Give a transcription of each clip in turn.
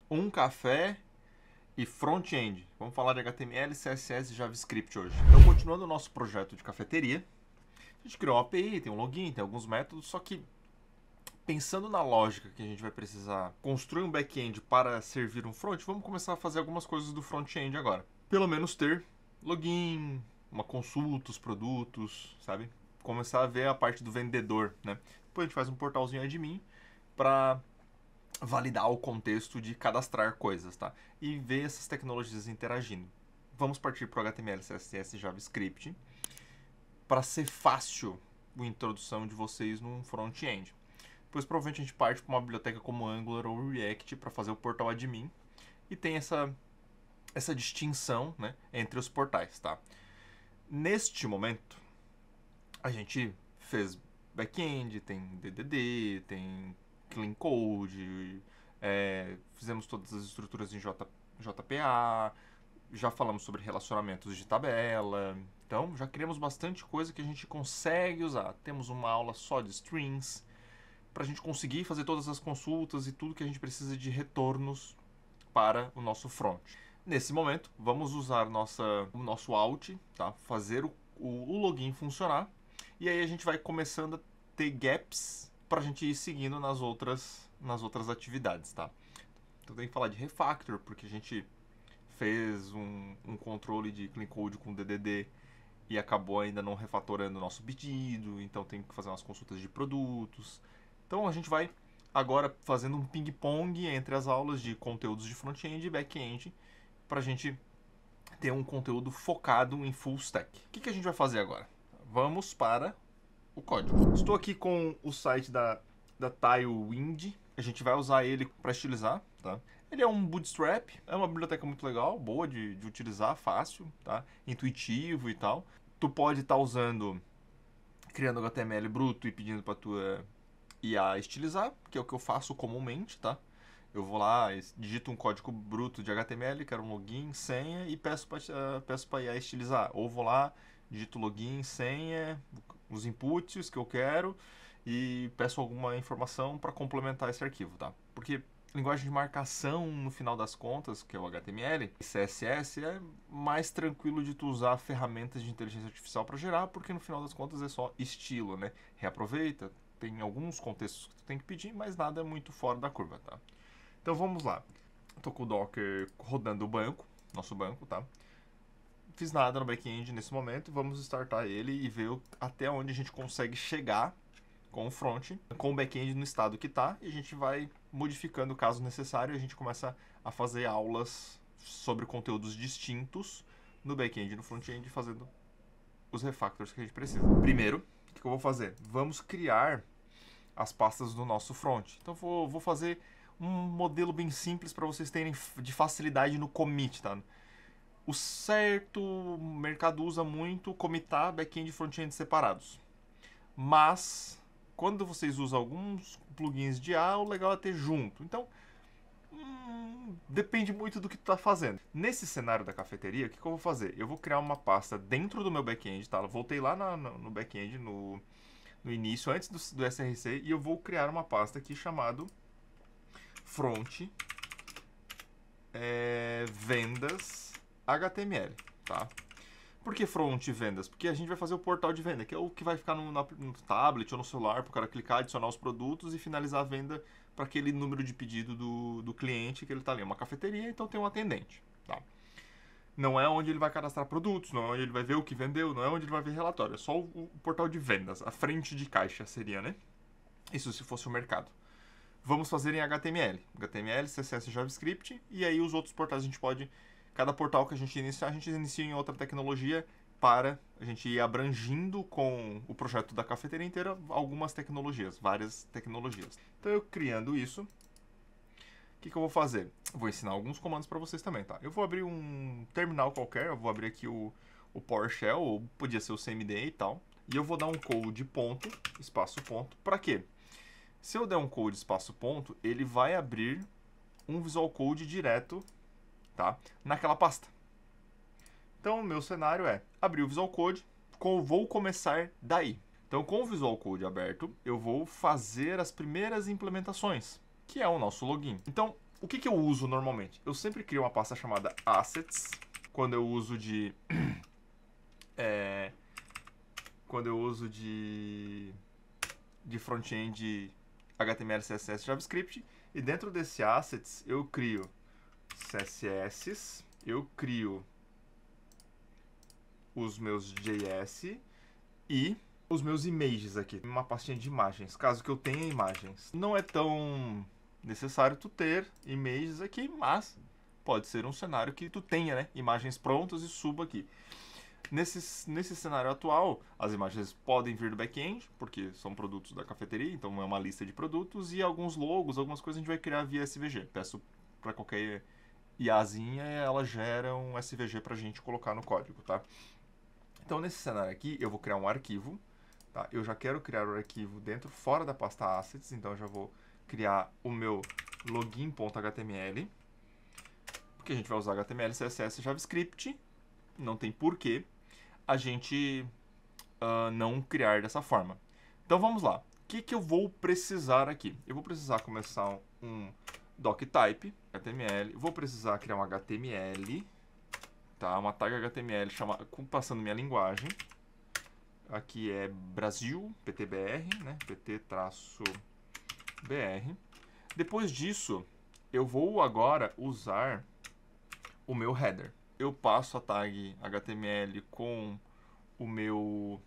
Um café e front-end. Vamos falar de HTML, CSS e JavaScript hoje. Então, continuando o nosso projeto de cafeteria, a gente criou uma API, tem um login, tem alguns métodos, só que pensando na lógica que a gente vai precisar construir um back-end para servir um front, vamos começar a fazer algumas coisas do front-end agora. Pelo menos ter login, uma consulta, os produtos, sabe? Começar a ver a parte do vendedor, né? Depois a gente faz um portalzinho admin para validar o contexto de cadastrar coisas, tá? E ver essas tecnologias interagindo. Vamos partir para o HTML, CSS e JavaScript para ser fácil a introdução de vocês num front-end. Depois provavelmente a gente parte para uma biblioteca como Angular ou React para fazer o portal admin e tem essa distinção, né, entre os portais, tá? Neste momento a gente fez back-end, tem DDD, tem clean code, fizemos todas as estruturas em JPA, já falamos sobre relacionamentos de tabela, então já criamos bastante coisa que a gente consegue usar. Temos uma aula só de strings, para a gente conseguir fazer todas as consultas e tudo que a gente precisa de retornos para o nosso front. Nesse momento, vamos usar o nosso alt, tá? Fazer o login funcionar, e aí a gente vai começando a ter gaps para a gente ir seguindo nas outras atividades, tá? Então tem que falar de refactor, porque a gente fez um controle de clean code com DDD e acabou ainda não refatorando o nosso pedido, então tem que fazer umas consultas de produtos. Então a gente vai agora fazendo um ping-pong entre as aulas de conteúdos de front-end e back-end para a gente ter um conteúdo focado em full stack. O que a gente vai fazer agora? Vamos para o código. Estou aqui com o site da Tailwind. A gente vai usar ele para estilizar, tá? Ele é um bootstrap, é uma biblioteca muito legal, boa de utilizar, fácil, tá? Intuitivo e tal. Tu pode estar usando, criando HTML bruto e pedindo para tua IA estilizar, que é o que eu faço comumente, tá? Eu vou lá, digito um código bruto de HTML, quero um login, senha e peço para IA estilizar. Ou vou lá, digito login, senha, os inputs que eu quero e peço alguma informação para complementar esse arquivo, tá? Porque linguagem de marcação, no final das contas, que é o HTML, e CSS é mais tranquilo de tu usar ferramentas de inteligência artificial para gerar, porque no final das contas é só estilo, né? Reaproveita, tem alguns contextos que tu tem que pedir, mas nada é muito fora da curva, tá? Então vamos lá. Estou com o Docker rodando o banco, nosso banco, tá? Fiz nada no back-end nesse momento, vamos startar ele e ver até onde a gente consegue chegar com o front, com o back-end no estado que está, e a gente vai modificando caso necessário, e a gente começa a fazer aulas sobre conteúdos distintos no back-end e no front-end, fazendo os refactors que a gente precisa. Primeiro, o que eu vou fazer? Vamos criar as pastas do nosso front. Então vou fazer um modelo bem simples para vocês terem de facilidade no commit, tá? O certo, o mercado usa muito commitar back-end e front-end separados. Mas quando vocês usam alguns plugins de IA, o legal é ter junto. Então, depende muito do que tu está fazendo. Nesse cenário da cafeteria, o que eu vou fazer? Eu vou criar uma pasta dentro do meu back-end, tá? Eu voltei lá no back-end, no início, antes do SRC, e eu vou criar uma pasta aqui chamado front vendas HTML, tá? Por que front vendas? Porque a gente vai fazer o portal de venda, que é o que vai ficar no tablet ou no celular, para o cara clicar, adicionar os produtos e finalizar a venda para aquele número de pedido do cliente que ele está ali. É uma cafeteria, então tem um atendente, tá? Não é onde ele vai cadastrar produtos, não é onde ele vai ver o que vendeu, não é onde ele vai ver relatório. É só o portal de vendas, a frente de caixa seria, né? Isso se fosse o mercado. Vamos fazer em HTML. HTML, CSS e JavaScript. E aí os outros portais a gente pode... Cada portal que a gente inicia em outra tecnologia para a gente ir abrangindo com o projeto da cafeteria inteira algumas tecnologias, várias tecnologias. Então eu criando isso, o que eu vou fazer? Eu vou ensinar alguns comandos para vocês também, tá? Eu vou abrir um terminal qualquer, eu vou abrir aqui o PowerShell, ou podia ser o CMD e tal. E eu vou dar um code ponto, espaço ponto, para quê? Se eu der um code espaço ponto, ele vai abrir um Visual Code direto, tá, naquela pasta. Então, o meu cenário é abrir o Visual Code, vou começar daí. Então, com o Visual Code aberto, eu vou fazer as primeiras implementações, que é o nosso login. Então, O que eu uso normalmente? Eu sempre crio uma pasta chamada Assets, quando eu uso de... quando eu uso de front-end HTML, CSS, JavaScript, e dentro desse Assets eu crio CSS, eu crio os meus JS e os meus images aqui, uma pastinha de imagens, caso que eu tenha imagens. Não é tão necessário tu ter images aqui, mas pode ser um cenário que tu tenha, né, imagens prontas e suba aqui. Nesse cenário atual, as imagens podem vir do back-end, porque são produtos da cafeteria, então é uma lista de produtos, e alguns logos, algumas coisas a gente vai criar via SVG. Peço para qualquer IAzinha, ela gera um SVG para a gente colocar no código, tá? Então, nesse cenário aqui, eu vou criar um arquivo, tá? Eu já quero criar o arquivo fora da pasta assets, então eu já vou criar o meu login.html, porque a gente vai usar HTML, CSS e JavaScript, não tem porquê a gente não criar dessa forma. Então vamos lá. O que eu vou precisar aqui? Eu vou precisar começar um doctype, HTML. Vou precisar criar um HTML, tá? Uma tag HTML passando minha linguagem. Aqui é Brasil, PTBR, né? PT-BR. Depois disso, eu vou agora usar o meu header. Eu passo a tag HTML com o meu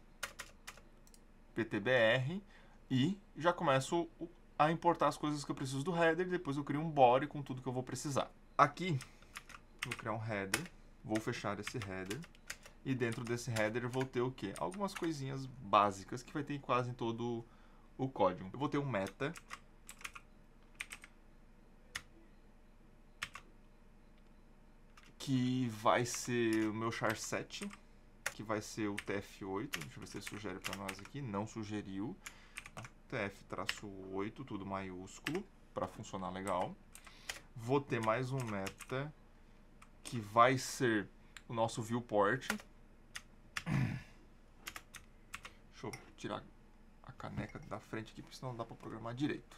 PTBR e já começo a importar as coisas que eu preciso do header. Depois eu crio um body com tudo que eu vou precisar. Aqui, vou criar um header, vou fechar esse header e dentro desse header eu vou ter o quê? Algumas coisinhas básicas que vai ter quase em todo o código. Eu vou ter um meta, que vai ser o meu char7, que vai ser o TF8. Deixa eu ver se ele sugere para nós aqui. Não sugeriu. TF-8, tudo maiúsculo, para funcionar legal. Vou ter mais um meta, que vai ser o nosso viewport. Deixa eu tirar a caneca da frente aqui, porque senão não dá para programar direito.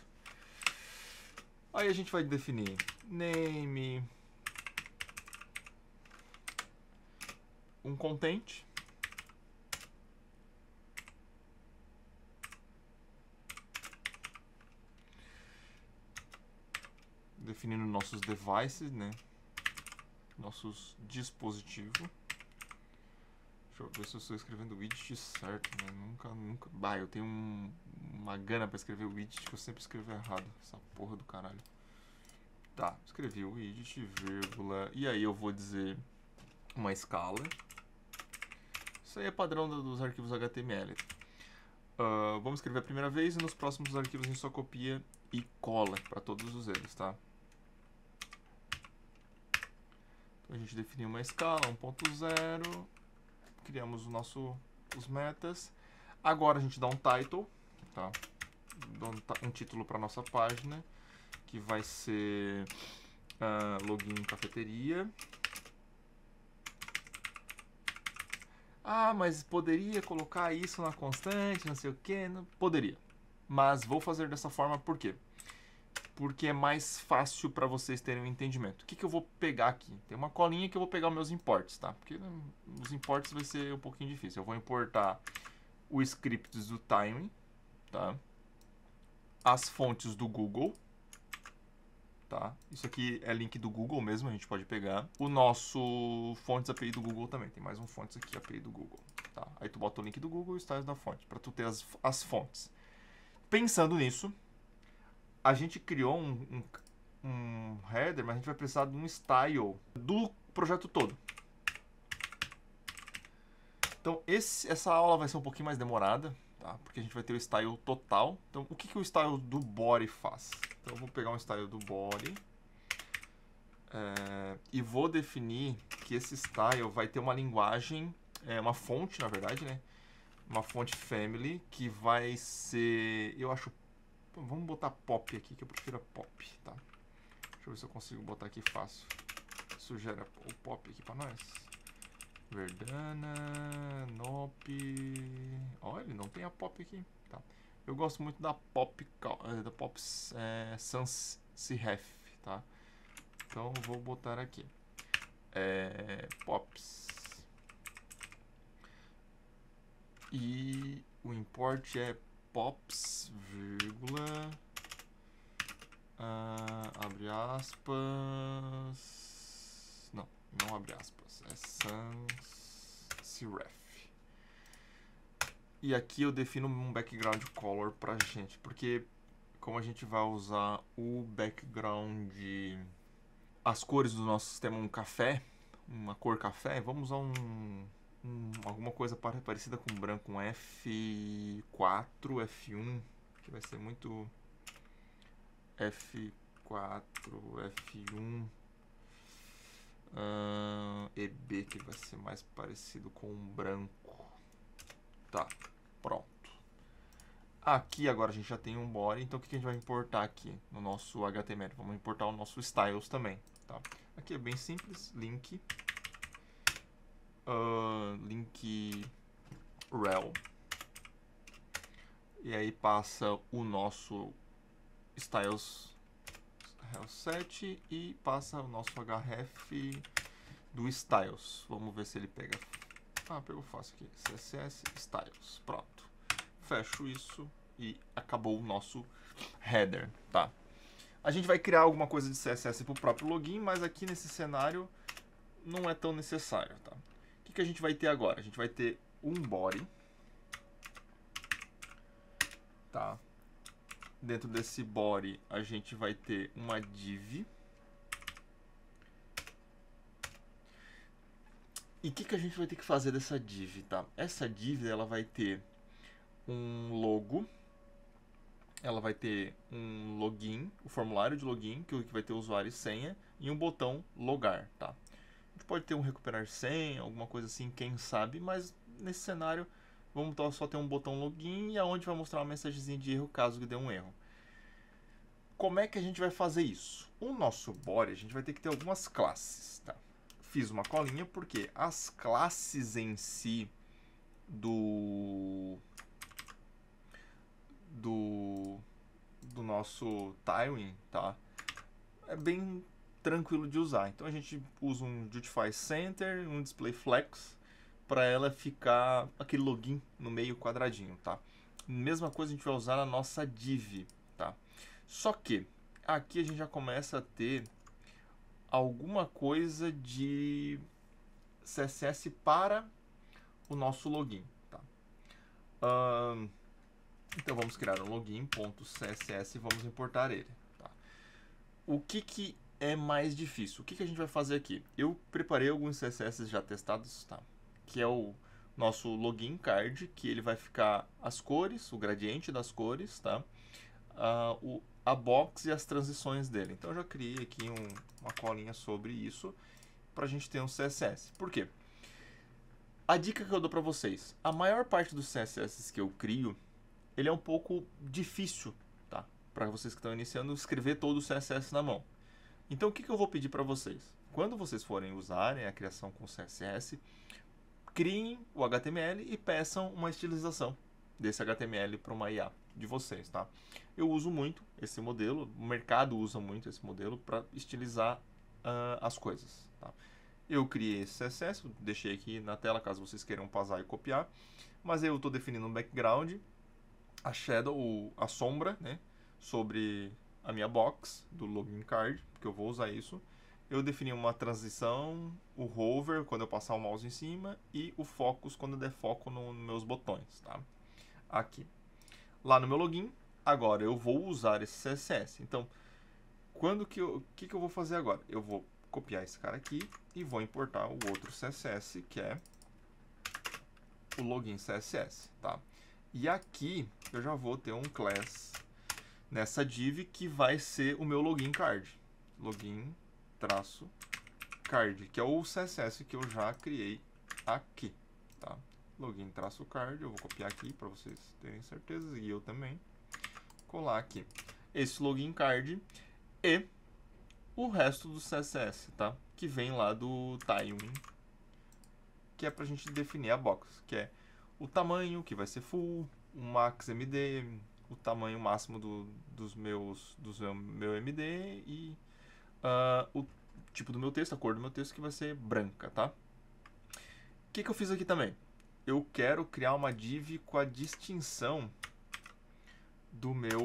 Aí a gente vai definir name, um content, definindo nossos devices, né? Nossos dispositivos. Deixa eu ver se eu estou escrevendo o widget certo, né? Nunca... Bah, eu tenho uma gana para escrever o widget que eu sempre escrevo errado. Essa porra do caralho. Tá, escrevi o widget, vírgula, e aí eu vou dizer uma escala. Isso aí é padrão dos arquivos HTML. Vamos escrever a primeira vez e nos próximos arquivos a gente só copia e cola para todos eles, tá? Então a gente definiu uma escala, 1.0, criamos os metas. Agora a gente dá um title, tá? Dá um título para nossa página, que vai ser login cafeteria. Ah, mas poderia colocar isso na constante, não sei o que. Não poderia. Mas vou fazer dessa forma por quê? Porque é mais fácil para vocês terem um entendimento. O que eu vou pegar aqui? Tem uma colinha que eu vou pegar os meus imports, tá? Porque os imports vai ser um pouquinho difícil. Eu vou importar o script do timing, tá? As fontes do Google, tá? Isso aqui é link do Google mesmo, a gente pode pegar. O nosso fontes API do Google também. Tem mais um fontes aqui, API do Google, tá? Aí tu bota o link do Google e o style da fonte, para tu ter as fontes. Pensando nisso, a gente criou um header, mas a gente vai precisar de um style do projeto todo. Então, essa aula vai ser um pouquinho mais demorada, tá? Porque a gente vai ter o style total. Então, o que o style do body faz? Então, eu vou pegar um style do body e vou definir que esse style vai ter uma linguagem, uma fonte, na verdade, né? Uma fonte family, que vai ser, eu acho, vamos botar pop aqui, que eu prefiro a pop, tá? Deixa eu ver se eu consigo botar aqui fácil. Sugere o pop aqui pra nós. Verdana, Nop. Ó, ele não tem a pop aqui, tá? Eu gosto muito da pop, sans serif, tá? Então vou botar aqui pops. E o import é pops, vírgula, abre aspas, não abre aspas, é sans serif. E aqui eu defino um background color pra gente, porque como a gente vai usar o background, as cores do nosso sistema, um café, uma cor café, vamos usar alguma coisa parecida com branco, um F4, F1, que vai ser muito F4, F1, EB, que vai ser mais parecido com um branco. Tá, pronto. Aqui agora a gente já tem um body, então o que a gente vai importar aqui no nosso HTML? Vamos importar o nosso styles também, tá? Aqui é bem simples, link rel, e aí passa o nosso styles set e passa o nosso href do styles. Vamos ver se ele pega. Pegou fácil aqui, css styles, pronto. Fecho isso e acabou o nosso header, tá? A gente vai criar alguma coisa de CSS para o próprio login, mas aqui nesse cenário não é tão necessário, tá? O que a gente vai ter agora? A gente vai ter um body, tá? Dentro desse body a gente vai ter uma div. E o que a gente vai ter que fazer dessa div, tá? Essa div ela vai ter um logo, ela vai ter um login, o formulário de login, que vai ter usuário e senha, e um botão logar, tá? A gente pode ter um recuperar senha, alguma coisa assim, quem sabe, mas nesse cenário vamos só ter um botão login e aonde vai mostrar uma mensagenzinha de erro caso que dê um erro. Como é que a gente vai fazer isso? O nosso body, a gente vai ter que ter algumas classes, tá? Fiz uma colinha porque as classes em si do nosso tiling, tá? É bem tranquilo de usar. Então a gente usa um Justify Center, um Display Flex para ela ficar aquele login no meio quadradinho, tá? Mesma coisa a gente vai usar na nossa div, tá? Só que aqui a gente já começa a ter alguma coisa de CSS para o nosso login, tá? Então vamos criar um login.css e vamos importar ele, tá? O que é mais difícil? O que a gente vai fazer aqui? Eu preparei alguns CSS já testados, tá? Que é o nosso login card, que ele vai ficar as cores, o gradiente das cores, tá? A box e as transições dele. Então eu já criei aqui uma colinha sobre isso para a gente ter um CSS. Por quê? A dica que eu dou para vocês, a maior parte dos CSS que eu crio, ele é um pouco difícil, tá? Para vocês que estão iniciando, escrever todo o CSS na mão. Então o que eu vou pedir para vocês? Quando vocês forem usarem a criação com CSS, criem o HTML e peçam uma estilização desse HTML para uma IA de vocês, tá? Eu uso muito esse modelo, o mercado usa muito esse modelo para estilizar as coisas, tá? Eu criei esse CSS, deixei aqui na tela caso vocês queiram pausar e copiar, mas eu estou definindo um background, a shadow, a sombra, né, sobre a minha box do login card, porque eu vou usar isso. Eu defini uma transição, o hover quando eu passar o mouse em cima e o focus quando eu der foco nos meus botões, tá? Aqui. Lá no meu login, agora eu vou usar esse CSS. Então, o que eu vou fazer agora? Eu vou copiar esse cara aqui e vou importar o outro CSS, que é o login CSS, tá? E aqui eu já vou ter um class nessa div que vai ser o meu login card. Login traço card, que é o CSS que eu já criei aqui, tá? Login traço card, eu vou copiar aqui para vocês terem certeza, e eu também. Colar aqui esse login card e o resto do CSS, tá? Que vem lá do tiling, que é pra gente definir a box, que é o tamanho, que vai ser full, o max MD, o tamanho máximo do meu MD e tipo do meu texto, a cor do meu texto que vai ser branca, tá? O que eu fiz aqui também? Eu quero criar uma div com a distinção do meu...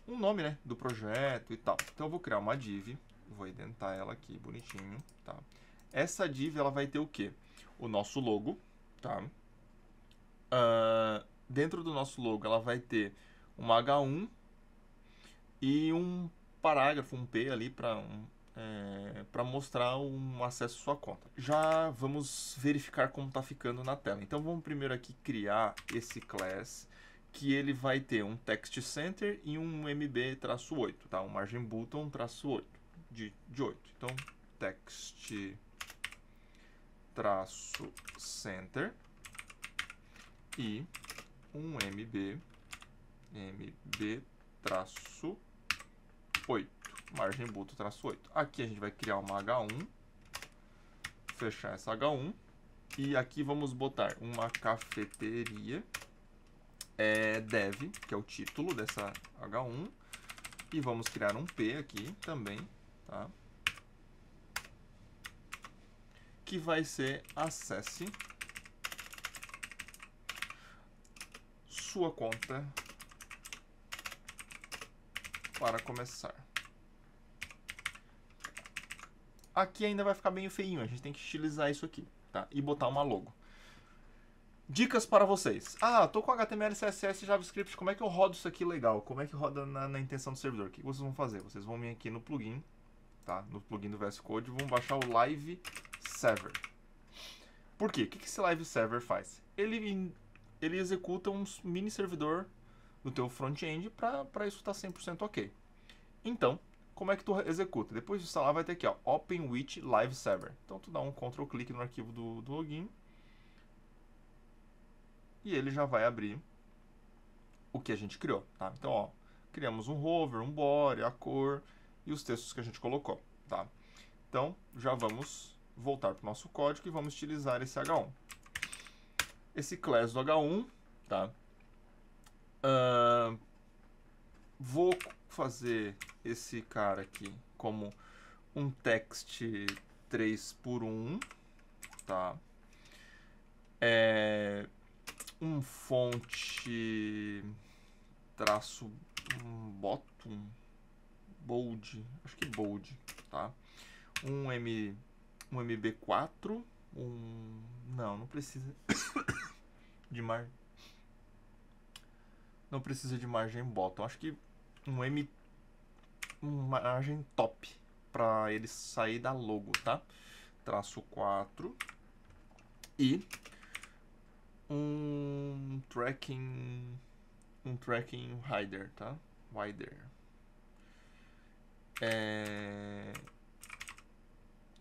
um nome, né? Do projeto e tal. Então eu vou criar uma div, vou indentar ela aqui bonitinho, tá? Essa div, ela vai ter o quê? O nosso logo, tá? Dentro do nosso logo, ela vai ter uma H1 e um parágrafo, um P ali para mostrar um acesso à sua conta. Já vamos verificar como está ficando na tela. Então vamos primeiro aqui criar esse class, que ele vai ter um text center e um mb-8, tá? Um margin button -8 de 8. Então text -center e um mb-8, margem button -8. Aqui a gente vai criar uma H1, fechar essa H1 e aqui vamos botar uma cafeteria dev, que é o título dessa H1, e vamos criar um P aqui também, tá? Que vai ser acesse sua conta para começar. Aqui ainda vai ficar bem feinho, a gente tem que estilizar isso aqui, tá? E botar uma logo. Dicas para vocês. Tô com HTML, CSS e JavaScript, como é que eu rodo isso aqui legal? Como é que roda na intenção do servidor? O que vocês vão fazer? Vocês vão vir aqui no plugin, tá? No plugin do VS Code, vão baixar o Live Server. Por quê? O que esse Live Server faz? Ele executa um mini servidor no teu front-end para isso estar 100% ok. Então, como é que tu executa? Depois de instalar, vai ter aqui, ó, Open with Live Server. Então, tu dá um Ctrl clique no arquivo do login e ele já vai abrir o que a gente criou, tá? Então, ó, criamos um hover, um body, a cor e os textos que a gente colocou, tá? Então, já vamos voltar para o nosso código e vamos utilizar esse H1. Esse class do H1, tá? Vou fazer esse cara aqui como um text 3x1, tá? Um fonte traço bottom, bold, acho que bold, tá? Um MB4, não precisa de não precisa de margem bottom, acho que uma margem top para ele sair da logo, tá? Traço 4 e um tracking header, tá? Wider.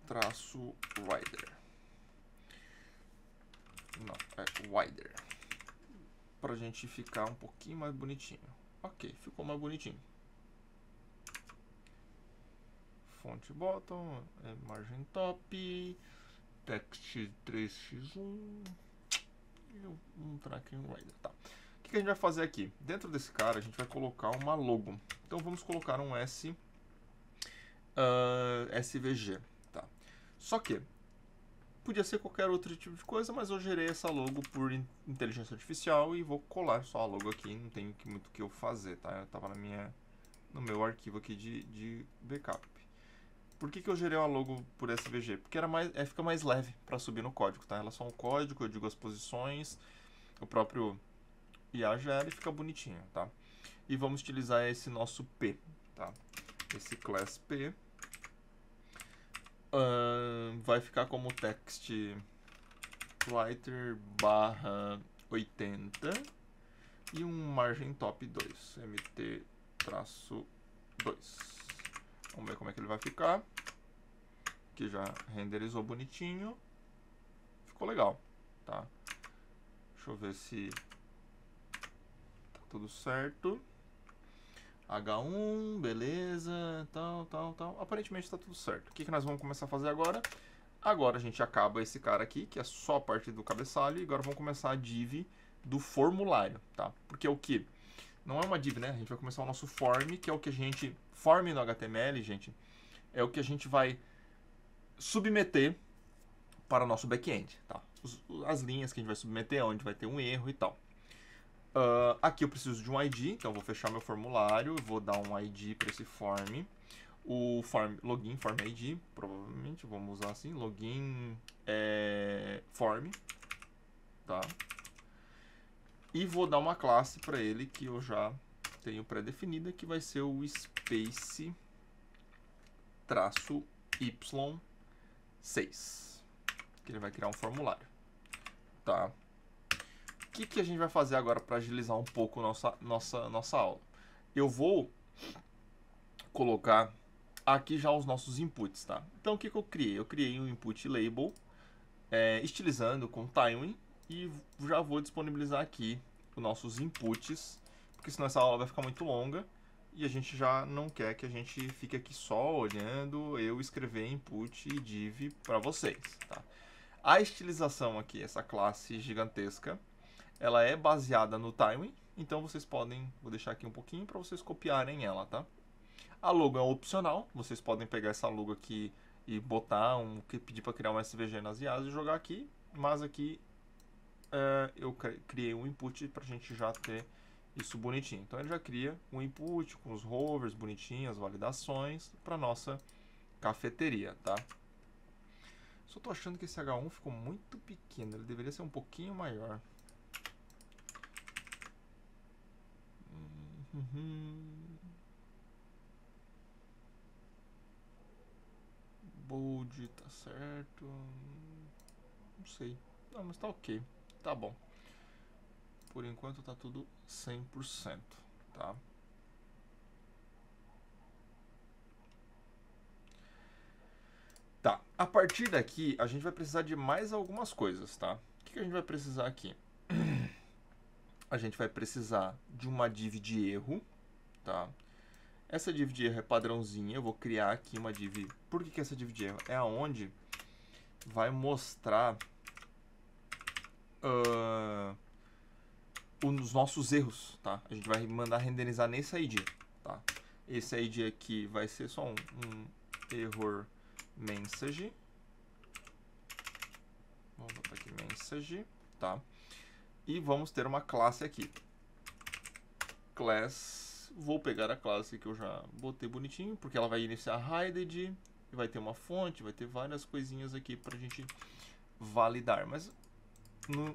Traço wider. Não, wider. Pra gente ficar um pouquinho mais bonitinho. Ok, ficou mais bonitinho. Fonte bottom, margem top, text 3x1 e um tracking wider, tá? O que a gente vai fazer aqui? Dentro desse cara a gente vai colocar uma logo. Então vamos colocar um SVG, tá? Só que podia ser qualquer outro tipo de coisa, mas eu gerei essa logo por inteligência artificial e vou colar só a logo aqui, não tem muito o que eu fazer, tá? Eu tava no meu arquivo aqui de backup. Por que eu gerei uma logo por SVG? Porque fica mais leve para subir no código, tá? Ela é só um código, eu digo as posições, o próprio IA gera e fica bonitinho, tá? E vamos utilizar esse nosso P, tá? Esse class P vai ficar como text writer /80 e um margem top 2, mt-2. Vamos ver como é que ele vai ficar. Que já renderizou bonitinho. Ficou legal, tá? Deixa eu ver se tá tudo certo. H1, beleza, tal. Aparentemente tá tudo certo. O que nós vamos começar a fazer agora? Agora a gente acaba esse cara aqui, que é só a parte do cabeçalho, e agora vamos começar a div do formulário, tá? Porque o que? Não é uma div, né? A gente vai começar o nosso form, que é o que a gente form no HTML, gente, é o que a gente vai submeter para o nosso back-end, tá? As linhas que a gente vai submeter, onde vai ter um erro e tal. Aqui eu preciso de um ID, então eu vou fechar meu formulário, vou dar um ID para esse form. O form, login, form ID, provavelmente, vamos usar assim, login form, tá? E vou dar uma classe para ele que eu já tenho pré-definida, que vai ser o space -y6, que ele vai criar um formulário, tá? O que a gente vai fazer agora para agilizar um pouco nossa aula? Eu vou colocar aqui já os nossos inputs, tá? Então, o que eu criei? Eu criei um input label, estilizando com timing, e já vou disponibilizar aqui os nossos inputs, porque senão essa aula vai ficar muito longa, e a gente já não quer que a gente fique aqui só olhando eu escrever input e div para vocês, tá? A estilização aqui, essa classe gigantesca, ela é baseada no timing, então vocês podem, vou deixar aqui um pouquinho para vocês copiarem ela, tá? A logo é opcional, vocês podem pegar essa logo aqui e botar pedir para criar um SVG nas IAs e jogar aqui, mas aqui eu criei um input para a gente já ter isso bonitinho. Então ele já cria um input com os hovers bonitinhos, as validações para nossa cafeteria, tá? Só tô achando que esse H1 ficou muito pequeno, ele deveria ser um pouquinho maior. Bold, tá certo. Não sei. Não, mas tá ok. Tá bom. Por enquanto tá tudo 100%, tá? Tá. A partir daqui, a gente vai precisar de mais algumas coisas, tá? O que a gente vai precisar aqui? A gente vai precisar de uma div de erro, tá? Essa div de erro é padrãozinha, eu vou criar aqui uma div. Por que essa div de erro? É aonde vai mostrar os nossos erros, tá? A gente vai mandar renderizar nesse ID, tá? Esse ID aqui vai ser só um error message. Vamos botar aqui message, tá? E vamos ter uma classe aqui. Class, vou pegar a classe que eu já botei bonitinho, porque ela vai iniciar hided, e vai ter uma fonte, vai ter várias coisinhas aqui pra gente validar. Mas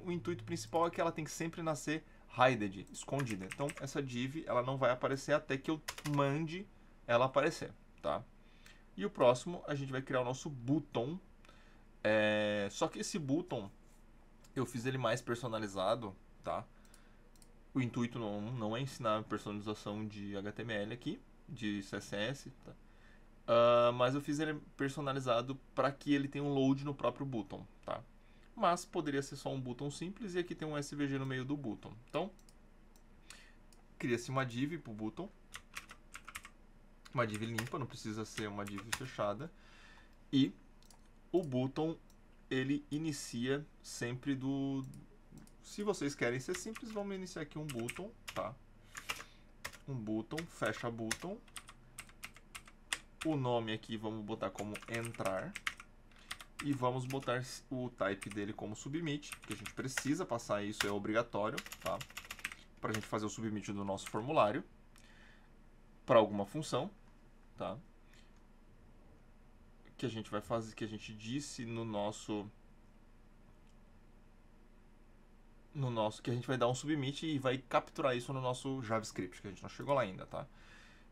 o intuito principal é que ela tem que sempre nascer hided, escondida. Então essa div ela não vai aparecer até que eu mande ela aparecer, tá? E o próximo a gente vai criar o nosso button. Só que esse button eu fiz ele mais personalizado, tá? O intuito não é ensinar personalização de HTML aqui, de CSS, tá? Mas eu fiz ele personalizado para que ele tenha um load no próprio button, tá? Mas poderia ser só um button simples e aqui tem um SVG no meio do button. Então, cria-se uma div para o button, uma div limpa, não precisa ser uma div fechada, e o button ele inicia sempre do... Se vocês querem ser simples, vamos iniciar aqui um button, tá? Um button, fecha button. O nome aqui vamos botar como entrar. E vamos botar o type dele como submit, que a gente precisa passar isso, é obrigatório, tá? Para a gente fazer o submit do nosso formulário para alguma função, tá? Que a gente vai fazer, que a gente disse no nosso que a gente vai dar um submit e vai capturar isso no nosso JavaScript, que a gente não chegou lá ainda, tá?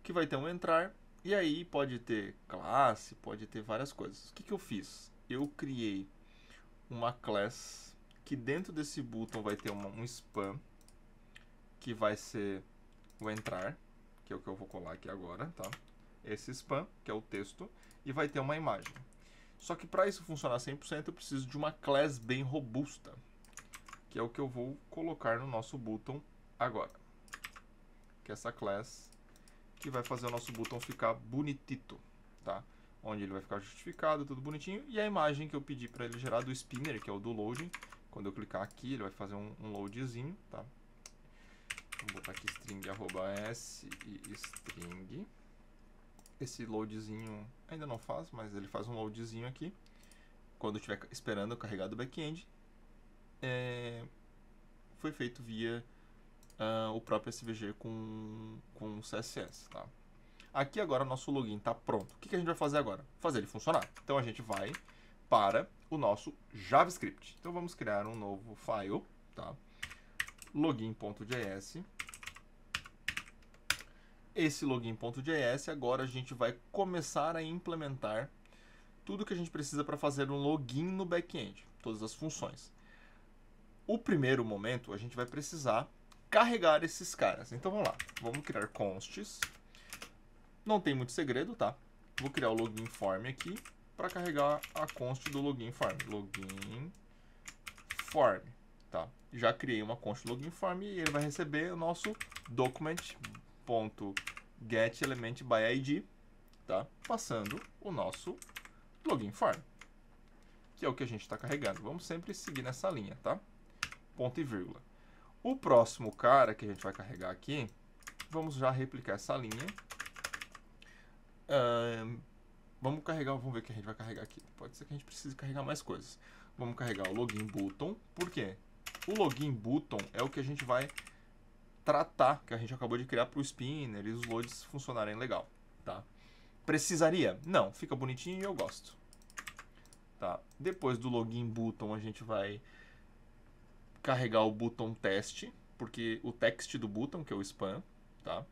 Que vai ter um entrar, e aí pode ter classe, pode ter várias coisas. O que eu fiz? Eu criei uma class que dentro desse button vai ter um spam, que vai ser o entrar, que é o que eu vou colar aqui agora, tá? Esse spam, que é o texto, e vai ter uma imagem. Só que para isso funcionar 100%, eu preciso de uma class bem robusta, que é o que eu vou colocar no nosso button agora. Que é essa class que vai fazer o nosso button ficar bonitito, tá? Onde ele vai ficar justificado, tudo bonitinho. E a imagem que eu pedi para ele gerar do spinner, que é o do loading. Quando eu clicar aqui, ele vai fazer um loadzinho, tá? Vou botar aqui string @s e string. esse loadzinho ainda não faz, mas ele faz um loadzinho aqui. Quando estiver esperando carregar do back-end, foi feito via o próprio SVG com CSS, tá? Aqui agora nosso login está pronto. O que a gente vai fazer agora? Fazer ele funcionar. Então a gente vai para o nosso JavaScript. Então vamos criar um novo file, tá? Login.js. Esse login.js, agora a gente vai começar a implementar tudo que a gente precisa para fazer um login no back-end, todas as funções. O primeiro momento, a gente vai precisar carregar esses caras. Então vamos lá, vamos criar consts. Não tem muito segredo, tá? Vou criar o login form aqui para carregar a const do login form. Login form, tá? Já criei uma const login form e ele vai receber o nosso document.getElementById, tá? Passando o nosso login form, que é o que a gente está carregando. Vamos sempre seguir nessa linha, tá? Ponto e vírgula. O próximo cara que a gente vai carregar aqui, vamos já replicar essa linha. Vamos ver o que a gente vai carregar aqui. Pode ser que a gente precise carregar mais coisas. Vamos carregar o login button. Por quê? O login button é o que a gente vai tratar, que a gente acabou de criar para o spinner e os loads funcionarem legal, tá? Precisaria? Não, fica bonitinho e eu gosto. Tá? Depois do login button a gente vai carregar o button test, porque o text do button, que é o spam, tá?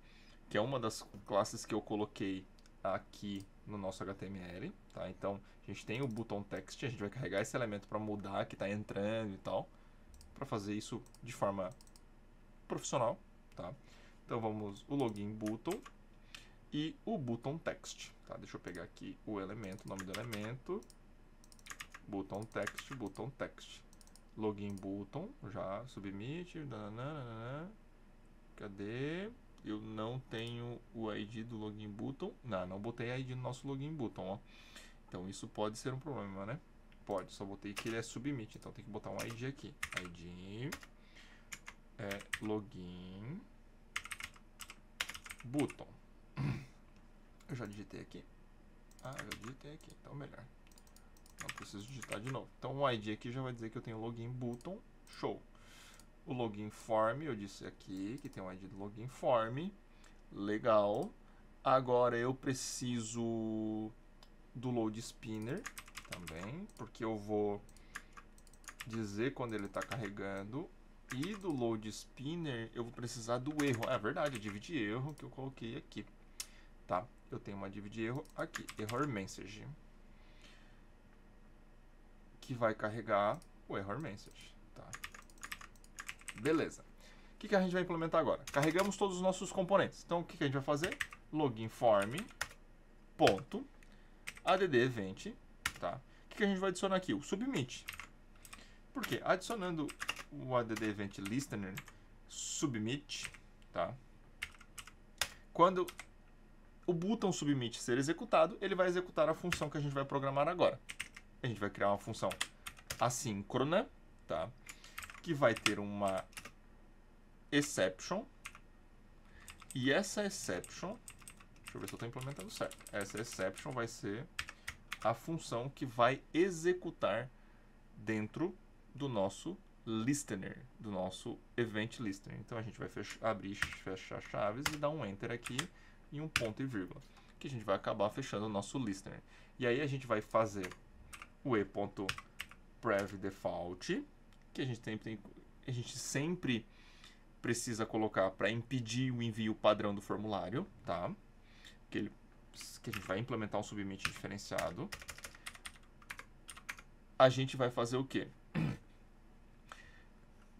Que é uma das classes que eu coloquei aqui no nosso HTML, tá? Então a gente tem o button text, a gente vai carregar esse elemento para mudar que está entrando e tal, para fazer isso de forma profissional, tá? Então vamos o login button e o button text, tá? Deixa eu pegar aqui o elemento, o nome do elemento, button text, login button, já submit, nananana. Cadê? Eu não tenho o ID do login button. Não botei ID no nosso login button, ó. Então isso pode ser um problema, né? Pode, só botei que ele é submit, então tem que botar um ID aqui. ID login button. Eu já digitei aqui. Então melhor. Não preciso digitar de novo. Então o ID aqui já vai dizer que eu tenho login button. Show. O login form, eu disse aqui que tem o ID do login form. Legal. Agora eu preciso do load spinner também, porque eu vou dizer quando ele está carregando. E do load spinner eu vou precisar do erro. É verdade, div de erro que eu coloquei aqui. Tá? Eu tenho uma div de erro aqui, error message, que vai carregar o error message, tá? Beleza. O que a gente vai implementar agora? Carregamos todos os nossos componentes. Então, o que a gente vai fazer? Login form, ponto, add event, tá? O que a gente vai adicionar aqui? O submit. Por quê? Adicionando o add event listener submit, tá? Quando o button submit ser executado, ele vai executar a função que a gente vai programar agora. A gente vai criar uma função assíncrona, tá? Que vai ter uma exception. E essa exception, deixa eu ver se eu estou implementando certo. Essa exception vai ser a função que vai executar dentro do nosso listener, do nosso event listener. Então a gente vai abrir e fechar chaves e dar um enter aqui e um ponto e vírgula, que a gente vai acabar fechando o nosso listener. E aí a gente vai fazer o e.prevDefault, que a gente sempre precisa colocar para impedir o envio padrão do formulário, tá? Que a gente vai implementar um submit diferenciado. A gente vai fazer o quê?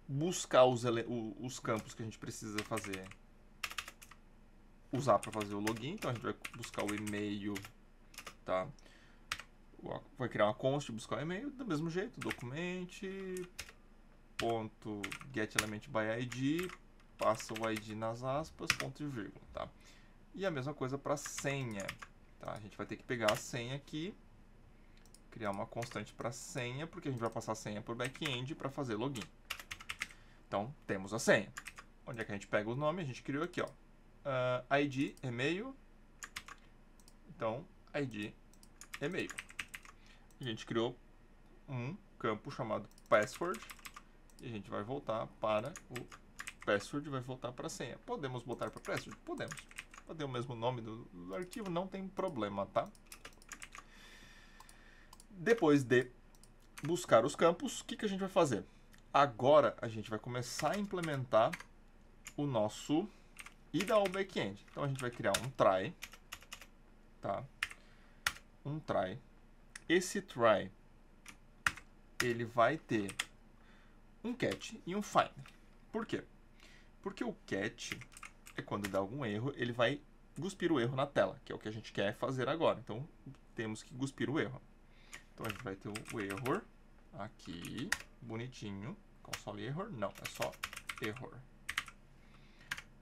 Buscar os campos que a gente precisa usar para fazer o login. Então a gente vai buscar o e-mail, tá? Vai criar uma const, buscar o e-mail do mesmo jeito, document.getElementById, passa o ID nas aspas, ponto e vírgula, tá? E a mesma coisa para senha, tá? A gente vai ter que pegar a senha aqui, criar uma constante para senha, porque a gente vai passar a senha por back-end para fazer login. Então, temos a senha. Onde é que a gente pega o nome? A gente criou aqui, ó. ID, e-mail, Então, ID e-mail. A gente criou um campo chamado password e a gente vai voltar para o password, vai voltar para a senha. Podemos botar para password? Podemos. Pode ter o mesmo nome do arquivo, não tem problema, tá? Depois de buscar os campos, o que a gente vai fazer? Agora a gente vai começar a implementar o nosso ida ao back-end. Então a gente vai criar um try, tá? Um try. Esse try, ele vai ter um catch e um find. Por quê? Porque o catch é quando dá algum erro, ele vai cuspir o erro na tela, que é o que a gente quer fazer agora. Então temos que cuspir o erro. Então a gente vai ter o error aqui, bonitinho. Console error? Não, é só error.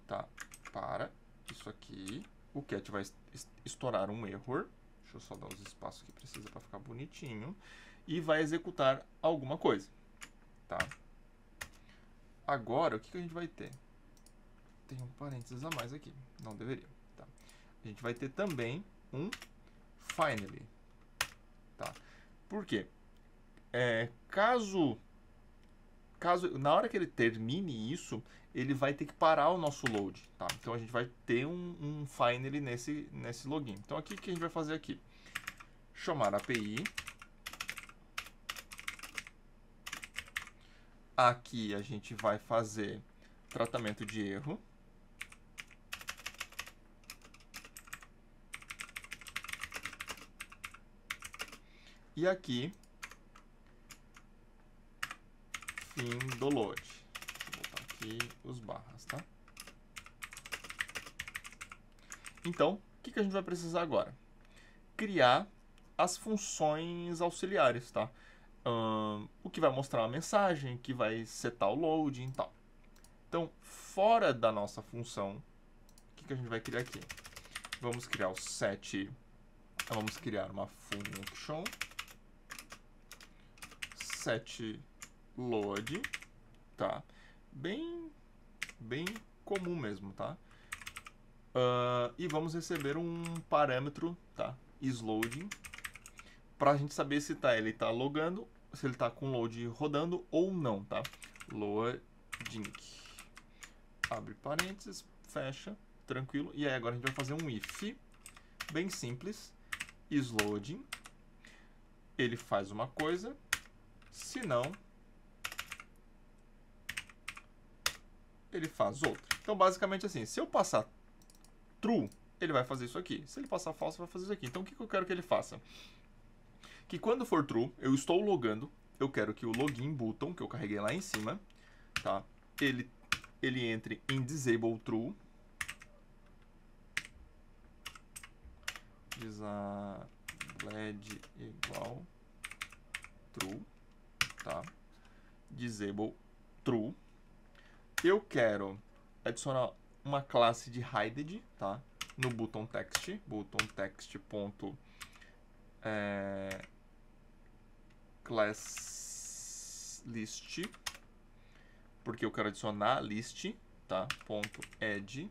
Tá, para isso aqui. O cat vai estourar um error. Deixa eu só dar os espaços que precisa para ficar bonitinho. E vai executar alguma coisa. Tá? Agora, o que a gente vai ter? Tem um parênteses a mais aqui. Não deveria. Tá? A gente vai ter também um finally. Tá? Por quê? Caso na hora que ele termine isso, ele vai ter que parar o nosso load, tá? Então a gente vai ter um finally nesse login. Então aqui o que a gente vai fazer aqui? Chamar a API. Aqui a gente vai fazer tratamento de erro. E aqui fim do load. Vou botar aqui os barras, tá? Então, o que a gente vai precisar agora? Criar as funções auxiliares, tá? O que vai mostrar uma mensagem, que vai setar o loading e tal. Então, fora da nossa função, o que a gente vai criar aqui? Vamos criar o set, vamos criar uma function set load, tá? Bem comum mesmo, tá? E vamos receber um parâmetro, tá? IsLoading, para a gente saber se ele tá logando, se ele tá com load rodando ou não, tá? Loading, abre parênteses, fecha, tranquilo. E aí agora a gente vai fazer um if, bem simples, isLoading, ele faz uma coisa, se não, ele faz outra. Então, basicamente assim, se eu passar true, ele vai fazer isso aqui. Se ele passar false, vai fazer isso aqui. Então, o que eu quero que ele faça? Que quando for true, eu estou logando, eu quero que o login button, que eu carreguei lá em cima, tá? Ele entre em disable true. Disabled igual true, tá? Disable true. Eu quero adicionar uma classe de hided, tá? No button text, class list, porque eu quero adicionar list, tá? .add.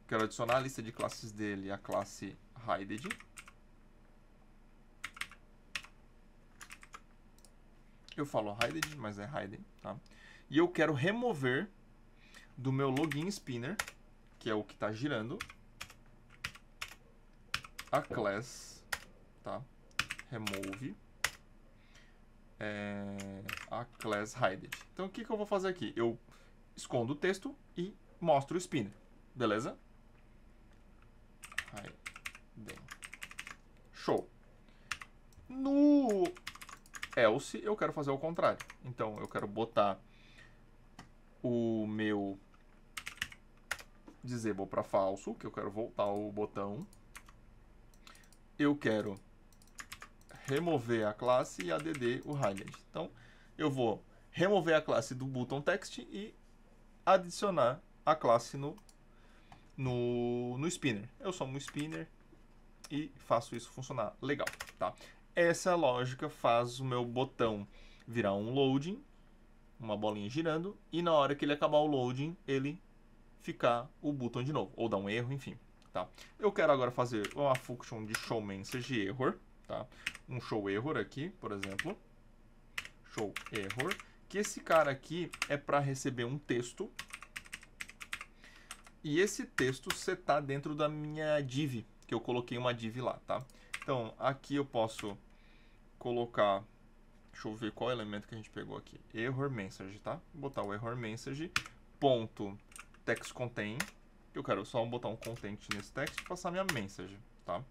Quero adicionar a lista de classes dele, a classe hided. Eu falo hided, mas é hidden, tá? E eu quero remover do meu login spinner, que é o que está girando, a class, tá? Remove a class hided. Então o que eu vou fazer aqui? Eu escondo o texto e mostro o spinner, beleza? Hidden. Show. No else eu quero fazer o contrário. Então eu quero botar o meu disable para falso, que eu quero voltar o botão. Eu quero remover a classe e add o hided. Então eu vou remover a classe do button text e adicionar a classe no spinner. Eu somo um spinner e faço isso funcionar legal, tá? Essa lógica faz o meu botão virar um loading, uma bolinha girando, e na hora que ele acabar o loading, ele ficar o button de novo, ou dar um erro, enfim. tá? Eu quero agora fazer uma function de show message error, tá? Um show error aqui, por exemplo. Show error. Que esse cara aqui é para receber um texto. E esse texto setar dentro da minha div, que eu coloquei uma div lá, tá? Então, aqui eu posso colocar... Deixa eu ver qual elemento que a gente pegou aqui. Error message, tá? Vou botar o error message, ponto text contain. Eu quero só botar um content nesse text e passar minha message, tá?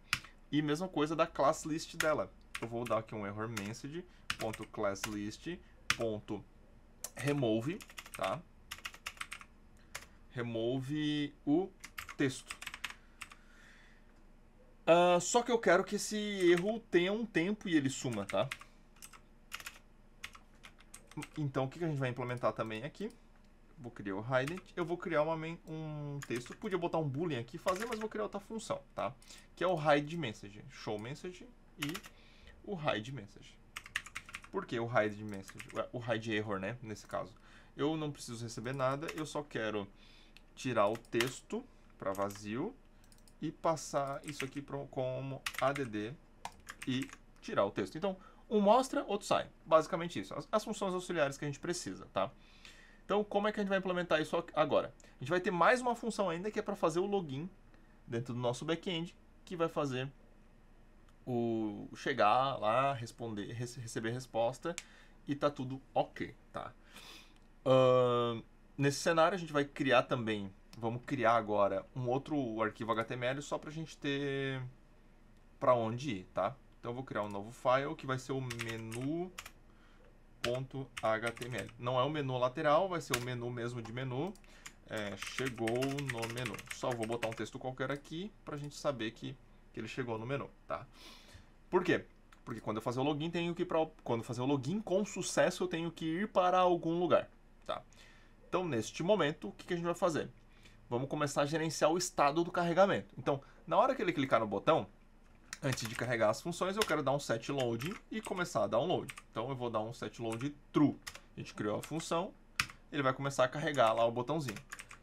E mesma coisa da class list dela. Eu vou dar aqui um error message, ponto class list, ponto remove, tá? Remove o texto. Só que eu quero que esse erro tenha um tempo e ele suma, tá? Então, o que a gente vai implementar também aqui? Vou criar o hide. Eu vou criar um texto. Podia botar um boolean aqui e fazer, mas vou criar outra função, tá? Que é o hide message. Show message e o hide message. Por que o hide message? O hide error, né? Nesse caso. Eu não preciso receber nada. Eu só quero tirar o texto para vazio e passar isso aqui como add e tirar o texto. Então, um mostra, outro sai. Basicamente isso. As funções auxiliares que a gente precisa, tá? Então, como é que a gente vai implementar isso agora? A gente vai ter mais uma função ainda que é para fazer o login dentro do nosso back-end, que vai fazer o chegar lá, responder, receber resposta e tá tudo ok, tá? Nesse cenário a gente vai criar também, vamos criar agora um outro arquivo HTML só pra gente ter para onde ir, tá? Então eu vou criar um novo file que vai ser o menu.html. Não é o menu lateral, vai ser o menu mesmo de menu. Chegou no menu. Só vou botar um texto qualquer aqui pra gente saber que ele chegou no menu, tá? Por quê? Porque quando eu fazer o login, quando fazer o login com sucesso, eu tenho que ir para algum lugar, tá? Então, neste momento, o que a gente vai fazer? Vamos começar a gerenciar o estado do carregamento. Então, na hora que ele clicar no botão, antes de carregar as funções, eu quero dar um set load e começar a download. Então, eu vou dar um set load true. A gente criou a função, ele vai começar a carregar lá o botãozinho.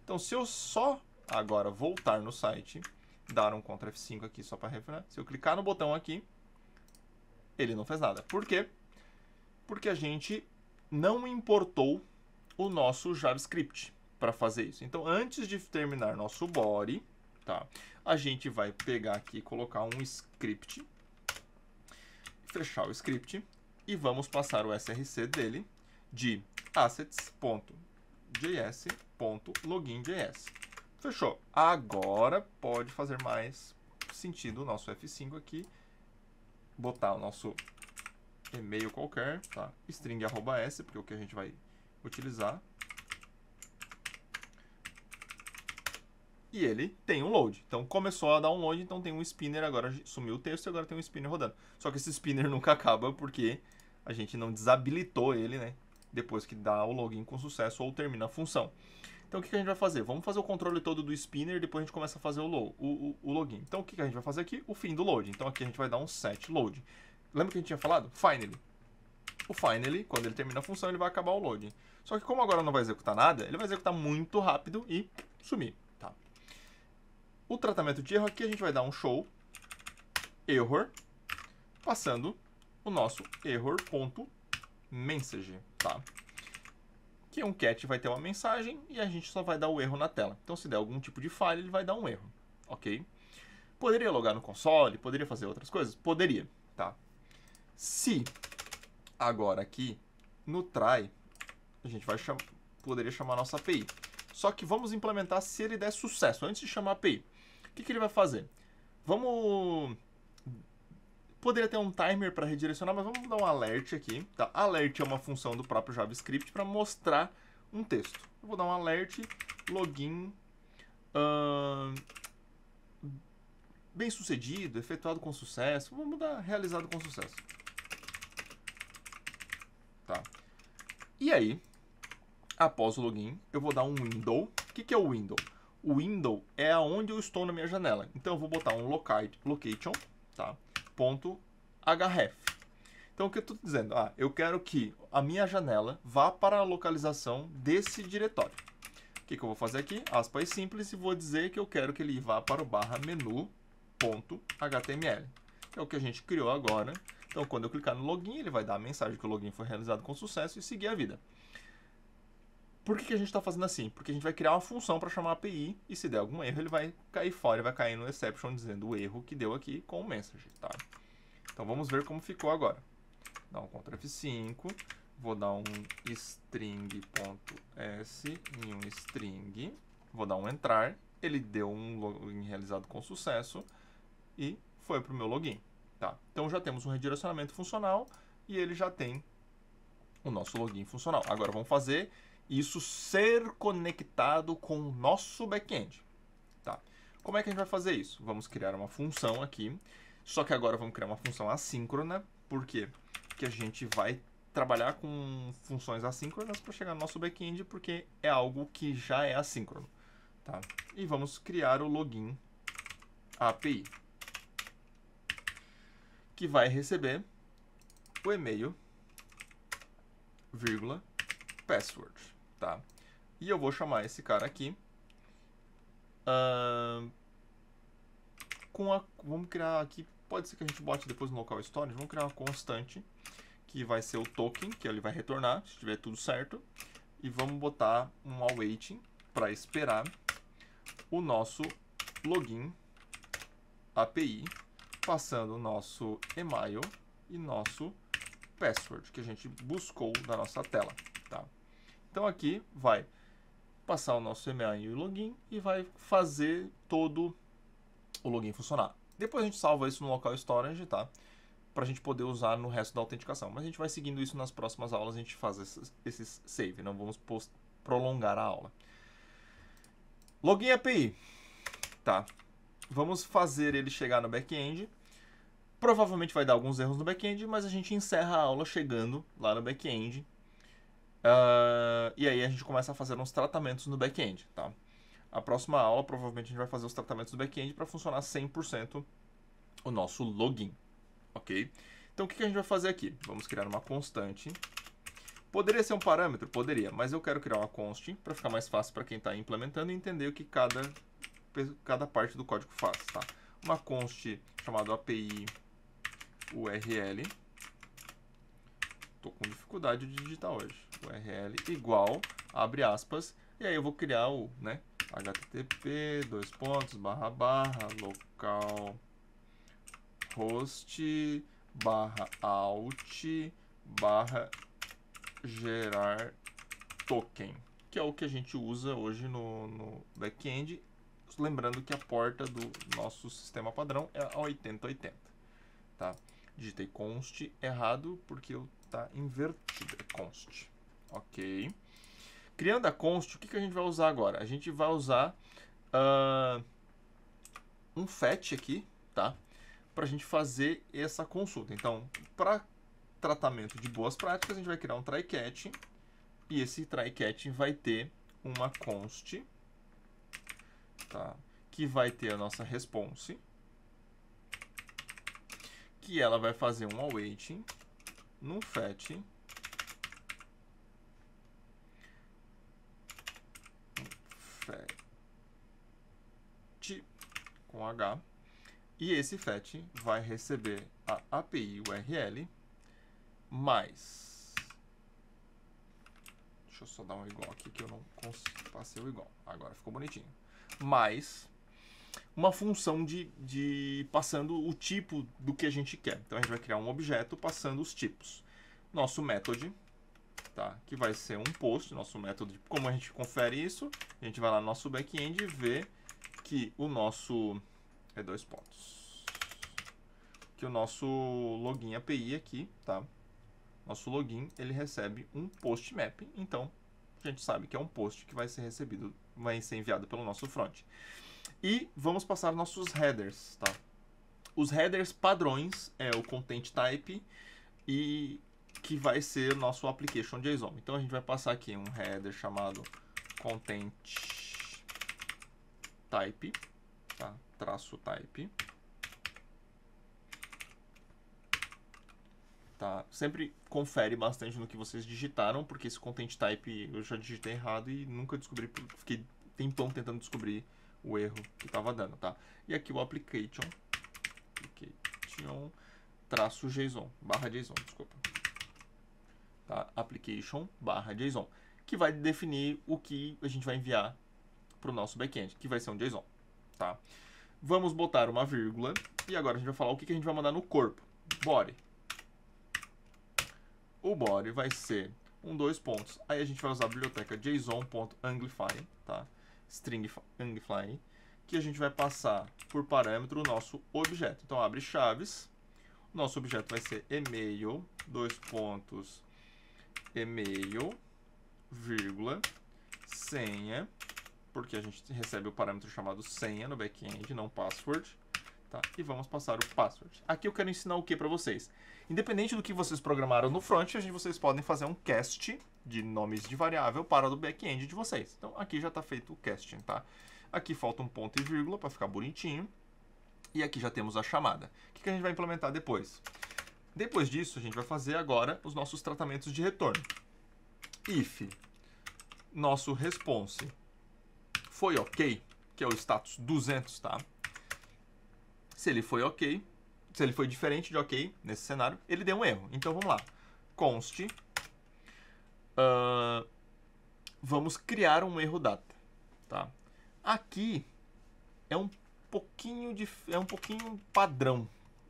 Então, se eu só agora voltar no site, dar um Ctrl F5 aqui só para referir, se eu clicar no botão aqui, ele não fez nada. Por quê? Porque a gente não importou o nosso JavaScript para fazer isso. Então, antes de terminar nosso body, tá? A gente vai pegar aqui e colocar um script, fechar o script e vamos passar o src dele de assets.js.login.js. Fechou. Agora pode fazer mais sentido o nosso F5 aqui, botar o nosso e-mail qualquer, tá? String @s, porque é o que a gente vai utilizar. E ele tem um load. Então começou a dar um load, então tem um spinner, agora sumiu o texto e agora tem um spinner rodando. Só que esse spinner nunca acaba porque a gente não desabilitou ele, né? Depois que dá o login com sucesso ou termina a função. Então o que a gente vai fazer? Vamos fazer o controle todo do spinner e depois a gente começa a fazer o login. Então o que a gente vai fazer aqui? O fim do load. Então aqui a gente vai dar um set load. Lembra que a gente tinha falado? Finally. O finally, quando ele termina a função, ele vai acabar o loading. Só que como agora não vai executar nada, ele vai executar muito rápido e sumir. Tá? O tratamento de erro aqui a gente vai dar um show error, passando o nosso error.message, tá? Que um cat vai ter uma mensagem e a gente só vai dar o erro na tela. Então, se der algum tipo de falha, ele vai dar um erro, ok? Poderia logar no console, poderia fazer outras coisas? Poderia, tá? Se agora aqui no try, a gente vai poderia chamar a nossa API. Só que vamos implementar se ele der sucesso, antes de chamar a API. O que ele vai fazer? Poderia ter um timer para redirecionar, mas vamos dar um alert aqui. Tá? Alert é uma função do próprio JavaScript para mostrar um texto. Eu vou dar um alert, login, bem sucedido, efetuado com sucesso. Vamos dar realizado com sucesso. Tá? E aí, após o login, eu vou dar um window. O que é o window? O window é aonde eu estou na minha janela. Então eu vou botar um location, tá? .href. Então o que eu estou dizendo? Eu quero que a minha janela vá para a localização desse diretório. O que eu vou fazer aqui? Aspas simples e vou dizer que eu quero que ele vá para o barra menu.html. É o que a gente criou agora. Então, quando eu clicar no login, ele vai dar a mensagem que o login foi realizado com sucesso e seguir a vida. Por que a gente está fazendo assim? Porque a gente vai criar uma função para chamar a API e se der algum erro, ele vai cair fora, vai cair no exception dizendo o erro que deu aqui com o message, tá? Então, vamos ver como ficou agora. Dá um Ctrl F5, vou dar um string.s em um string, vou dar um entrar, ele deu um login realizado com sucesso e foi para o meu login. Tá? Então já temos um redirecionamento funcional e ele já tem o nosso login funcional. Agora vamos fazer isso ser conectado com o nosso back-end. Tá? Como é que a gente vai fazer isso? Vamos criar uma função aqui, só que agora vamos criar uma função assíncrona. Por quê? Porque a gente vai trabalhar com funções assíncronas para chegar no nosso back-end, porque é algo que já é assíncrono. Tá? E vamos criar o login API, que vai receber o e-mail, vírgula, password, tá? E eu vou chamar esse cara aqui vamos criar aqui, pode ser que a gente bote depois no local storage, vamos criar uma constante que vai ser o token, que ele vai retornar, se estiver tudo certo, e vamos botar um awaiting para esperar o nosso login API, passando o nosso email e nosso password que a gente buscou da nossa tela, tá? Então aqui vai passar o nosso email e o login e vai fazer todo o login funcionar. Depois a gente salva isso no local storage, tá? Para a gente poder usar no resto da autenticação. Mas a gente vai seguindo isso nas próximas aulas, a gente faz esses save, não vamos prolongar a aula. Login API, tá? Vamos fazer ele chegar no back-end. Provavelmente vai dar alguns erros no back-end, mas a gente encerra a aula chegando lá no back-end. E aí a gente começa a fazer uns tratamentos no back-end, tá? A próxima aula, provavelmente, a gente vai fazer os tratamentos do back-end para funcionar 100% o nosso login, ok? Então, o que a gente vai fazer aqui? Vamos criar uma constante. Poderia ser um parâmetro? Poderia, mas eu quero criar uma const para ficar mais fácil para quem está implementando e entender o que cada parte do código faz, tá? Uma const chamada API URL. Estou com dificuldade de digitar hoje. URL igual, abre aspas, e aí eu vou criar o, né, http, local host, /alt, gerar token, que é o que a gente usa hoje no back-end, lembrando que a porta do nosso sistema padrão é a 8080, tá? Digitei const errado porque tá invertido, é const, ok? Criando a const, o que a gente vai usar agora? A gente vai usar um fetch aqui, tá? Para a gente fazer essa consulta. Então, para tratamento de boas práticas, a gente vai criar um try-catch. E esse try-catch vai ter uma const, tá? Que vai ter a nossa response. Que ela vai fazer um awaiting num fetch. Com H, e esse fetch vai receber a API URL mais, deixa eu só dar um igual aqui que eu não passei o igual, agora ficou bonitinho, mais uma função de passando o tipo do que a gente quer. Então a gente vai criar um objeto passando os tipos. Nosso method, tá? Que vai ser um post, nosso método. Como a gente confere isso? A gente vai lá no nosso back-end e vê que o nosso que o nosso login API aqui, tá? Nosso login, ele recebe um post map, então a gente sabe que é um post que vai ser recebido, vai ser enviado pelo nosso front. E vamos passar nossos headers, tá? Os headers padrões é o content type e que vai ser nosso application JSON. Então a gente vai passar aqui um header chamado content type, tá? Traço type. tá? Sempre confere bastante no que vocês digitaram, porque esse content type eu já digitei errado e nunca descobri, fiquei tempão tentando descobrir o erro que estava dando, tá? E aqui o application traço JSON, barra JSON, desculpa. Tá? Application barra JSON, que vai definir o que a gente vai enviar para o nosso back-end, que vai ser um JSON, tá? Vamos botar uma vírgula e agora a gente vai falar o que a gente vai mandar no corpo. Body. O body vai ser dois pontos. Aí a gente vai usar a biblioteca json.anglify, tá? String anglify, que a gente vai passar por parâmetro o nosso objeto. Então abre chaves. Nosso objeto vai ser email, dois pontos, email, vírgula, senha, porque a gente recebe o parâmetro chamado senha no back-end, não password, tá? E vamos passar o password. Aqui eu quero ensinar o que para vocês? Independente do que vocês programaram no front, vocês podem fazer um cast de nomes de variável para o back-end de vocês. Então aqui já está feito o casting, tá? Aqui falta um ponto e vírgula para ficar bonitinho. E aqui já temos a chamada. O que a gente vai implementar depois? Depois disso, a gente vai fazer agora os nossos tratamentos de retorno. If nosso response foi ok, que é o status 200, tá? Se ele foi ok, se ele foi diferente de ok nesse cenário, ele deu um erro. Então vamos lá. Const, vamos criar um erro data, tá? Aqui é um pouquinho padrão.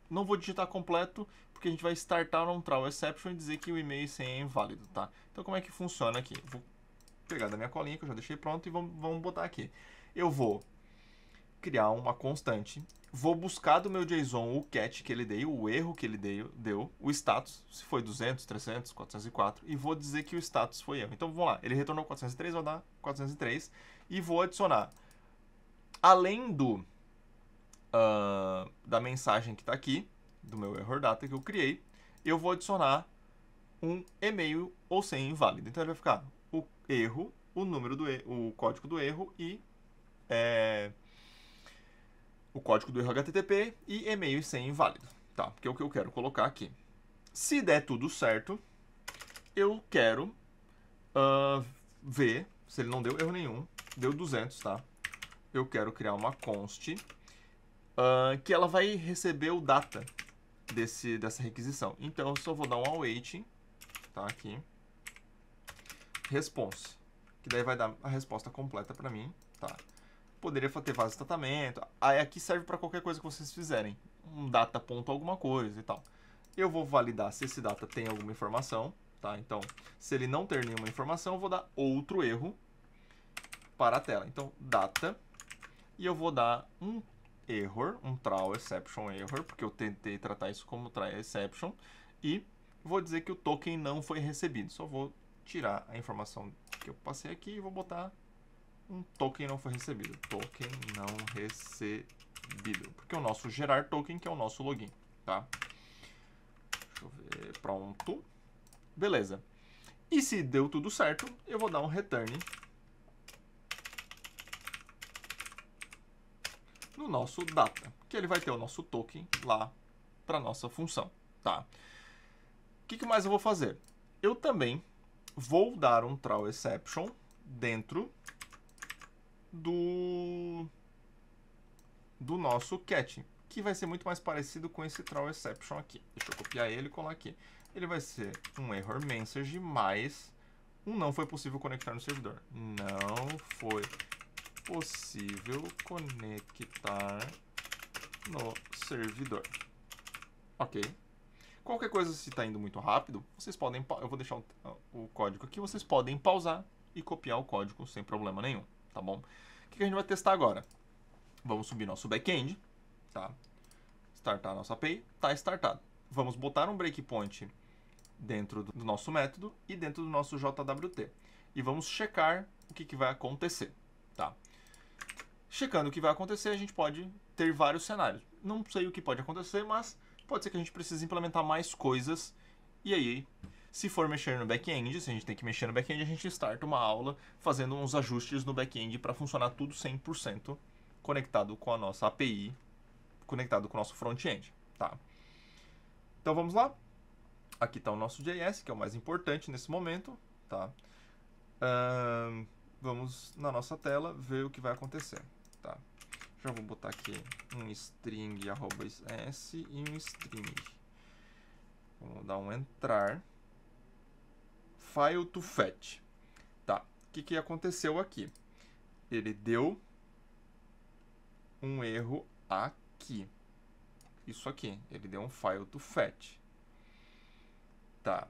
Não vou digitar completo, porque a gente vai startar um throw exception e dizer que o e-mail e senha é inválido, tá? Então como é que funciona aqui? Vou pegar da minha colinha, que eu já deixei pronto, e vamos botar aqui. Eu vou criar uma constante, vou buscar do meu JSON o catch que ele deu, o erro que ele deu, o status, se foi 200, 300, 404, e vou dizer que o status foi erro. Então vamos lá, ele retornou 403, vou dar 403, e vou adicionar, além da mensagem que está aqui, do meu error data que eu criei, eu vou adicionar um e-mail ou senha inválido. Então ele vai ficar o erro, o número o código do erro e o código do erro HTTP e e-mail e senha inválido, tá? Porque é o que eu quero colocar aqui. Se der tudo certo, eu quero ver se ele não deu erro nenhum, deu 200, tá? Eu quero criar uma const que ela vai receber o data dessa requisição. Então, eu só vou dar um await, tá? Aqui. Response. Que daí vai dar a resposta completa para mim, tá? Poderia ter vários tratamentos. Aí aqui serve para qualquer coisa que vocês fizerem. Um data ponto alguma coisa e tal. Eu vou validar se esse data tem alguma informação, tá? Então, se ele não ter nenhuma informação, eu vou dar outro erro para a tela. Então, data. E eu vou dar um error, um throw exception error, porque eu tentei tratar isso como throw exception, e vou dizer que o token não foi recebido. Só vou tirar a informação que eu passei aqui e vou botar um token não foi recebido. Token não recebido. Porque o nosso gerar token que é o nosso login, tá? Deixa eu ver, pronto. Beleza. E se deu tudo certo, eu vou dar um return no nosso data, que ele vai ter o nosso token lá para nossa função, tá? O que mais eu vou fazer? Eu também vou dar um throw exception dentro do nosso catch, que vai ser muito mais parecido com esse throw exception aqui. Deixa eu copiar ele e colar aqui. Ele vai ser um error message mais não foi possível conectar no servidor. Não foi possível conectar no servidor. Ok. Qualquer coisa, se está indo muito rápido, vocês podem... Eu vou deixar o código aqui, vocês podem pausar e copiar o código sem problema nenhum, tá bom? O que a gente vai testar agora? Vamos subir nosso back-end, tá? Startar nossa API, tá startado. Vamos botar um breakpoint dentro do nosso método e dentro do nosso JWT. E vamos checar o que vai acontecer, tá? Checando o que vai acontecer, a gente pode ter vários cenários. Não sei o que pode acontecer, mas pode ser que a gente precise implementar mais coisas. E aí, se for mexer no back-end, se a gente tem que mexer no back-end, a gente starta uma aula fazendo uns ajustes no back-end para funcionar tudo 100% conectado com a nossa API, conectado com o nosso front-end, tá? Então vamos lá. Aqui está o nosso JS, que é o mais importante nesse momento, tá? Vamos na nossa tela ver o que vai acontecer, tá? Já vou botar aqui um string @s e um string. Vamos dar um entrar. File to fetch. Tá. O que aconteceu aqui? Ele deu um erro aqui. Isso aqui. Ele deu um file to fetch. Tá.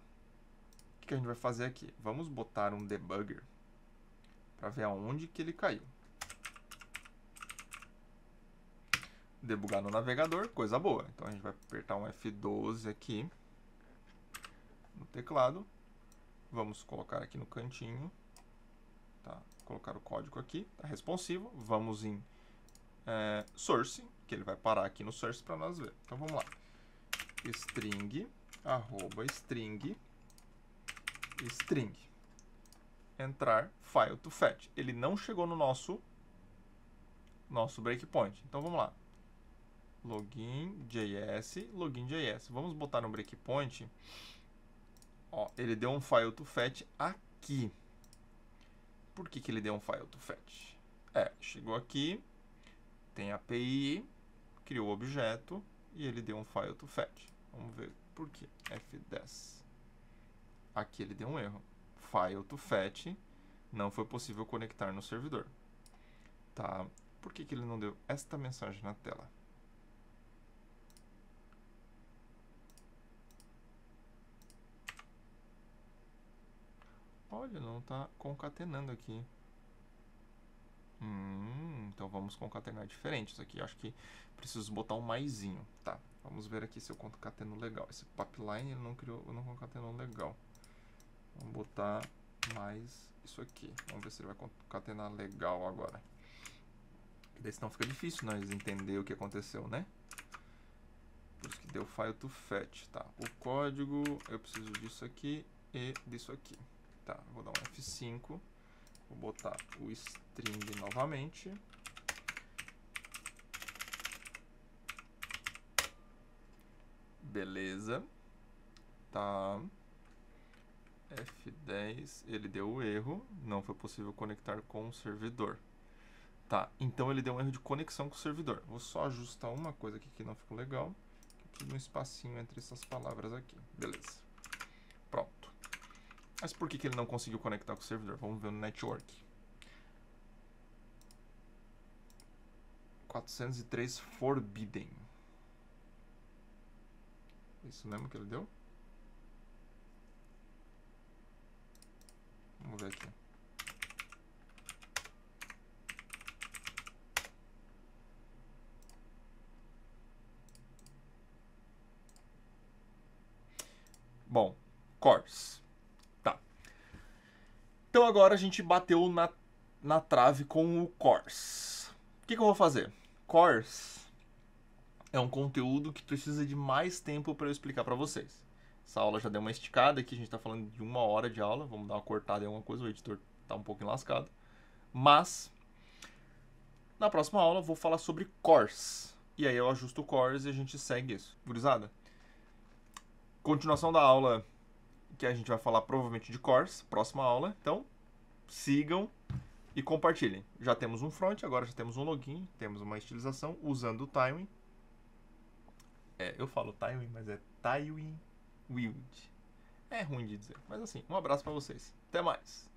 O que a gente vai fazer aqui? Vamos botar um debugger para ver aonde que ele caiu. Debugar no navegador, coisa boa. Então a gente vai apertar um F12 aqui no teclado. Vamos colocar aqui no cantinho. Tá? Colocar o código aqui. Tá responsivo. Vamos em source, que ele vai parar aqui no source para nós ver. Então vamos lá. String, @string, string. Entrar, file to fetch. Ele não chegou no nosso breakpoint. Então vamos lá. Login.js, login.js. Vamos botar no breakpoint. Ó, ele deu um file to fetch aqui. Por que ele deu um file to fetch? Chegou aqui, tem API, criou o objeto e ele deu um file to fetch. Vamos ver por quê. F10. Aqui ele deu um erro. File to fetch, não foi possível conectar no servidor. Tá? Por que ele não deu esta mensagem na tela? Olha, não está concatenando aqui. Então vamos concatenar diferente. Isso aqui acho que preciso botar um maisinho. Tá, vamos ver aqui se eu concateno legal. Esse pipeline ele não concatenou legal. Vamos botar mais isso aqui. Vamos ver se ele vai concatenar legal agora. Daí senão fica difícil nós entender o que aconteceu, né? Por isso que deu file to fetch. Tá, o código, eu preciso disso aqui e disso aqui. Tá, vou dar um F5. Vou botar o string novamente. Beleza. Tá. F10, ele deu o erro. Não foi possível conectar com o servidor. Tá, então ele deu um erro de conexão com o servidor. Vou só ajustar uma coisa aqui que não ficou legal. Eu preciso de um espacinho entre essas palavras aqui. Beleza. Pronto. Mas por que ele não conseguiu conectar com o servidor? Vamos ver no network. 403 forbidden. Isso mesmo que ele deu? Vamos ver aqui. Bom, cores. Tá. Então agora a gente bateu na trave com o cores. O que eu vou fazer? Cores é um conteúdo que precisa de mais tempo para eu explicar para vocês. Essa aula já deu uma esticada aqui, a gente está falando de 1 hora de aula. Vamos dar uma cortada em alguma coisa, o editor está um pouco enlascado. Mas, na próxima aula eu vou falar sobre cores. E aí eu ajusto o cores e a gente segue isso. Gurizada? Continuação da aula que a gente vai falar provavelmente de cores, próxima aula. Então, sigam e compartilhem. Já temos um front, agora já temos um login, temos uma estilização usando o Tailwind. Eu falo Tailwind, mas é Tailwind. É ruim de dizer, mas assim, um abraço para vocês. Até mais!